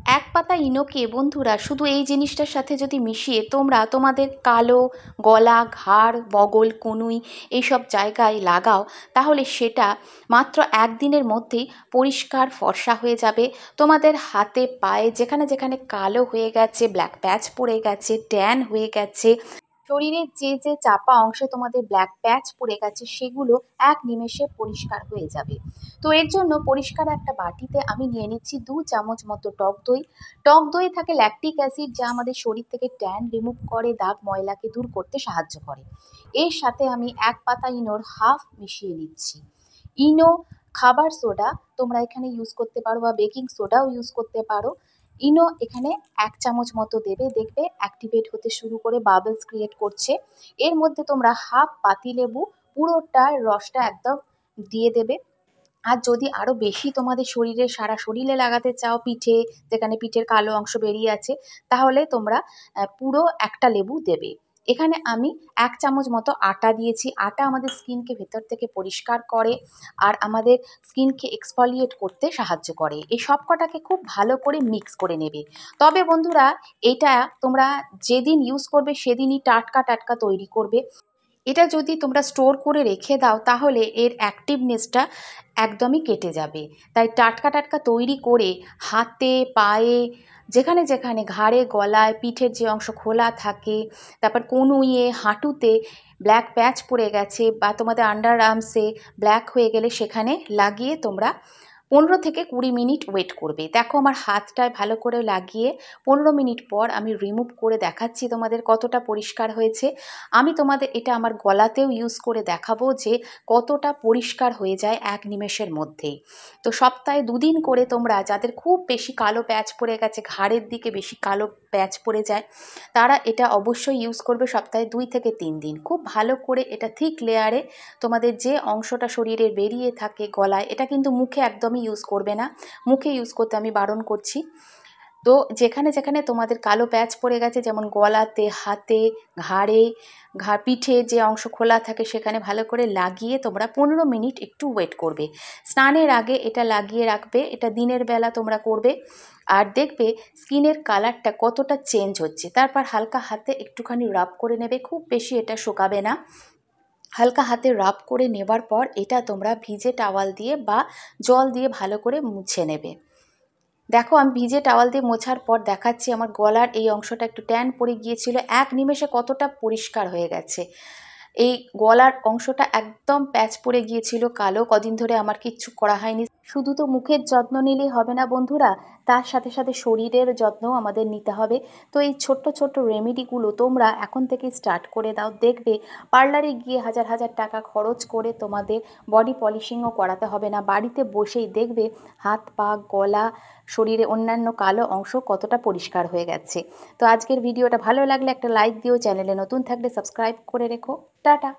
এক পাতা ইনোকে বন্ধুরা শুধু এই জিনিসটার সাথে যদি মিশিয়ে তোমরা তোমাদের কালো গলা, ঘাড়, বগল, কনুই এইসব জায়গায় লাগাও, তাহলে সেটা মাত্র একদিনের মধ্যেই পরিষ্কার ফর্সা হয়ে যাবে। তোমাদের হাতে পায়ে যেখানে যেখানে কালো হয়ে গেছে, ব্ল্যাক প্যাচ পড়ে গেছে, ট্যান হয়ে গেছে, শরীরের যে যে চাপা অংশে তোমাদের ব্ল্যাক প্যাচ পড়ে গেছে, সেগুলো এক নিমেষে পরিষ্কার হয়ে যাবে। তো এর জন্য পরিষ্কার একটা বাটিতে আমি নিয়ে নিচ্ছি 2 চামচ মতো টক দই। টক দই থাকে ল্যাকটিক অ্যাসিড, যা আমাদের শরীর থেকে ট্যান রিমুভ করে, দাগ ময়লাকে দূর করতে সাহায্য করে। এর সাথে আমি এক পাতা ইনোর হাফ মিশিয়ে নিচ্ছি। ইনো, খাবার সোডা তোমরা এখানে ইউজ করতে পারো বা বেকিং সোডাও ইউজ করতে পারো। ইনো এখানে 1 চামচ মতো দেবে, দেখবে অ্যাক্টিভেট হতে শুরু করে বাবলস ক্রিয়েট করছে। এর মধ্যে তোমরা হাফ পাতিলেবু পুরোটার রসটা একদম দিয়ে দেবে। আর যদি আরও বেশি তোমাদের শরীরে সারা শরীরে লাগাতে চাও, পিঠে যেখানে পিঠের কালো অংশ বেরিয়ে আছে, তাহলে তোমরা পুরো একটা লেবু দেবে। এখানে আমি 1 চামচ মতো আটা দিয়েছি। আটা আমাদের স্কিনকে ভেতর থেকে পরিষ্কার করে আর আমাদের স্কিনকে এক্সফলিয়েট করতে সাহায্য করে। এই সব কটাকে খুব ভালো করে মিক্স করে নেবে। তবে বন্ধুরা, এটা তোমরা যেদিন ইউজ করবে সেদিনই টাটকা টাটকা তৈরি করবে। এটা যদি তোমরা স্টোর করে রেখে দাও, তাহলে এর অ্যাক্টিভনেসটা একদমই কেটে যাবে। তাই টাটকা টাটকা তৈরি করে হাতে, পায়ে, যেখানে যেখানে ঘাড়ে, গলায়, পিঠের যে অংশ খোলা থাকে, তারপর কনুইয়ে, হাঁটুতে ব্ল্যাক প্যাচ পড়ে গেছে বা তোমাদের আন্ডার আর্মসে ব্ল্যাক হয়ে গেলে সেখানে লাগিয়ে তোমরা 15 থেকে 20 মিনিট ওয়েট করবে। দেখো আমার হাতটায় ভালো করে লাগিয়ে 15 মিনিট পর আমি রিমুভ করে দেখাচ্ছি তোমাদের কতটা পরিষ্কার হয়েছে। আমি তোমাদের এটা আমার গলাতেও ইউজ করে দেখাবো যে কতটা পরিষ্কার হয়ে যায় এক নিমেষের মধ্যেই। তো সপ্তাহে 2 দিন করে তোমরা, যাদের খুব বেশি কালো প্যাচ পড়ে গেছে, ঘাড়ের দিকে বেশি কালো প্যাচ পড়ে যায়, তারা এটা অবশ্যই ইউজ করবে সপ্তাহে 2 থেকে 3 দিন। খুব ভালো করে এটা থিক লেয়ারে তোমাদের যে অংশটা শরীরের বেরিয়ে থাকে গলায়, এটা কিন্তু মুখে একদমই ইউজ করবে না, মুখে ইউজ করতে আমি বারণ করছি। তো যেখানে যেখানে তোমাদের কালো প্যাচ পড়ে গেছে, যেমন গলাতে, হাতে, ঘাড়ে, পিঠে যে অংশ খোলা থাকে, সেখানে ভালো করে লাগিয়ে তোমরা 15 মিনিট একটু ওয়েট করবে। স্নানের আগে এটা লাগিয়ে রাখবে। এটা দিনের বেলা তোমরা করবে আর দেখবে স্কিনের কালারটা কতটা চেঞ্জ হচ্ছে। তারপর হালকা হাতে একটুখানি রাব করে নেবে, খুব বেশি এটা শুকাবে না। হালকা হাতে রাব করে নেবার পর এটা তোমরা ভিজে টাওয়াল দিয়ে বা জল দিয়ে ভালো করে মুছে নেবে। দেখো আমি ভিজে টাওয়াল দিয়ে মোছার পর দেখাচ্ছি আমার গলার এই অংশটা একটু ট্যান পড়ে গিয়েছিল, এক নিমেষে কতটা পরিষ্কার হয়ে গেছে। এই গলার অংশটা একদম প্যাচ পড়ে গিয়েছিল কালো, কদিন ধরে আমার কিচ্ছু করা হয়নি। শুধু তো মুখের যত্ন নিলেই হবে না বন্ধুরা, তার সাথে সাথে শরীরের যত্নও আমাদের নিতে হবে। তো এই ছোট্ট ছোট্ট রেমেডিগুলো তোমরা এখন থেকে স্টার্ট করে দাও, দেখবে পার্লারে গিয়ে হাজার হাজার টাকা খরচ করে তোমাদের বডি পলিশিংও করাতে হবে না। বাড়িতে বসেই দেখবে হাত, পা, গলা, শরীরে অন্যান্য কালো অংশ কতটা পরিষ্কার হয়ে গেছে। তো আজকের ভিডিওটা ভালো লাগলে একটা লাইক দিও, চ্যানেলে নতুন থাকলে সাবস্ক্রাইব করে রেখো। টাটা।